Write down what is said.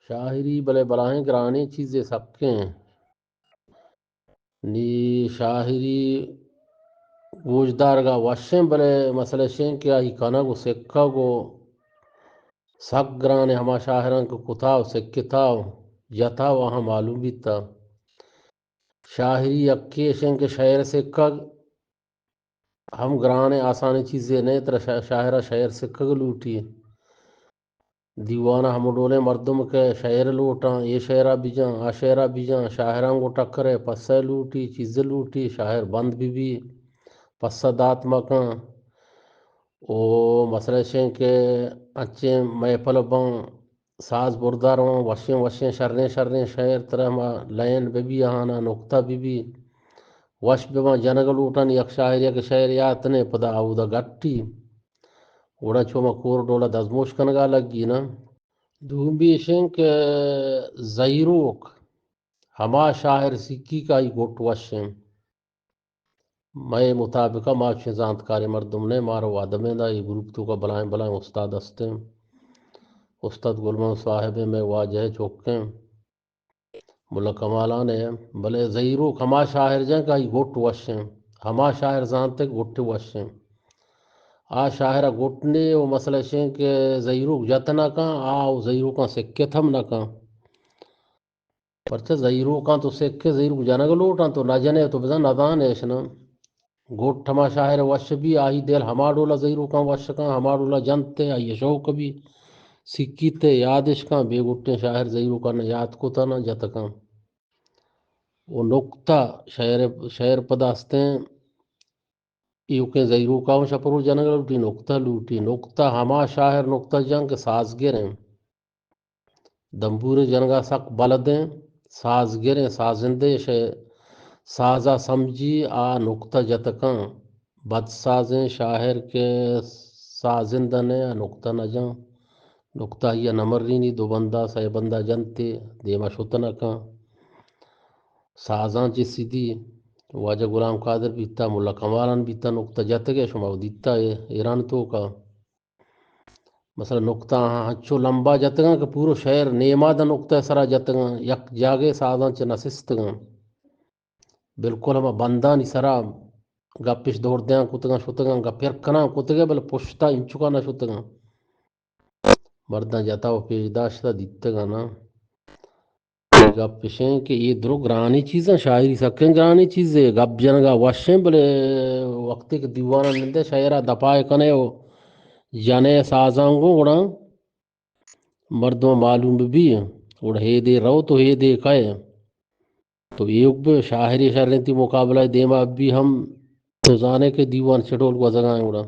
شاعری بلے بلاہیں گرانی چیزیں سکیں نی شاعری گوجدار گا وشیں بلے مسئلہ شیں کیا ہی کانا گو سکھا گو سک گرانے ہما شاہران کو کتاو سکتاو جتا وہاں معلوم بھی تا شاعری اکی شیں کے شاعر سکھا ہم گرانے آسانی چیزیں نہیں تر شاعرہ شاعر سکھا لوٹی دیوانہ ہم ڈولے مردم کے شاعر لوٹاں یہ شاعرہ بھی جاں آ شاعرہ بھی جاں شاعران کو ٹکرے پسے لوٹی چیزیں لوٹی شاعر بند بھی پسہ دات مکاں او مسئلہ شیں کے اچھے محفل باں ساز بردار ہوں وشیں شرنے شاعر طرح ما لین بھی آنا نکتہ بھی وش بما جنگ لوٹن یک شاعر یک شاعر یاتنے پدا آودا گٹی اوڑا چوما کور ڈولا دزموش کنگا لگی نا دوم بھی شیں کہ زیروک ہما شاعر سکی کا ہی گوٹ وشیں میں مطابقہ ماچیں زانتکاری مردم نے مارو آدمیں دا یہ گروپ تو کا بلائیں استاد ہستے استاد گلمان صاحب میں واجہ چوکیں ملا کمالانے بلے زیروک ہما شاعر جائیں کا ہی گوٹ وشیں ہما شاعر زانتے گوٹ وشیں آ شاعرہ گوٹنے وہ مسئلہ شیں کہ زیروک جتنا کاں آو زیروکاں سکے تھم نہ کاں پرچہ زیروکاں تو سکے زیروک جنگ لوٹاں تو نہ جنے تو بزن ندان ایشنا گوٹ ہما شاعر وش بھی آہی دیل ہما ڈولا زیروکاں وش کاں ہما ڈولا جنتے آئی شوق بھی سکیتے یادش کاں بے گوٹیں شاعر زیروکاں نہ یاد کو تا نہ جتکاں وہ نکتہ شاعر پداستے ایو کے زیروکاں شپرو جنگ لوٹی نکتہ ہما شاعر نکتہ جنگ سازگریں دمبور جنگا سک بلدیں سازگریں سازندے سازا سمجھی آ نکتہ جتکاں بد سازیں شاعر کے سازندنے نکتہ نہ جاں نکتہ ہی نمرینی دو بندہ سہ بندہ جنتے دیما شتنکاں سازاں جسی دی واجہ غلام قادر بیتا ملا کمالان بیتا نکتہ جتگے شما دیتا ایران تو کا مثلا نکتہ ہچو لمبا جتگاں کہ پورو شعر نیما دا نکتہ سرا جتگاں یک جاگے سازاں چھ نسستگاں بالکل ہما بندانی سرا گپش دور دیاں کتگاں شتگاں گا پھر کناں کتگے بل پشتا انچکا نہ شتگاں مرداں جتاو پیش داشتہ دیتگاں نا گپشیں کہ یہ درو گرانی چیزاں شاعری سکیں گرانی چیزیں گپ جنگا وشیں بلے وقتی کہ دیوانہ نندے شاعرہ دپائے کنے ہو جانے سازاں گو گڑا مردوں معلوم بھی گڑا ہے دے رو تو ہے دے کھائے تو یہ شاعری شرنتی مقابلہ دیما بھی ہم روزانے کے دیوان چٹول کو ازگائیں گڑا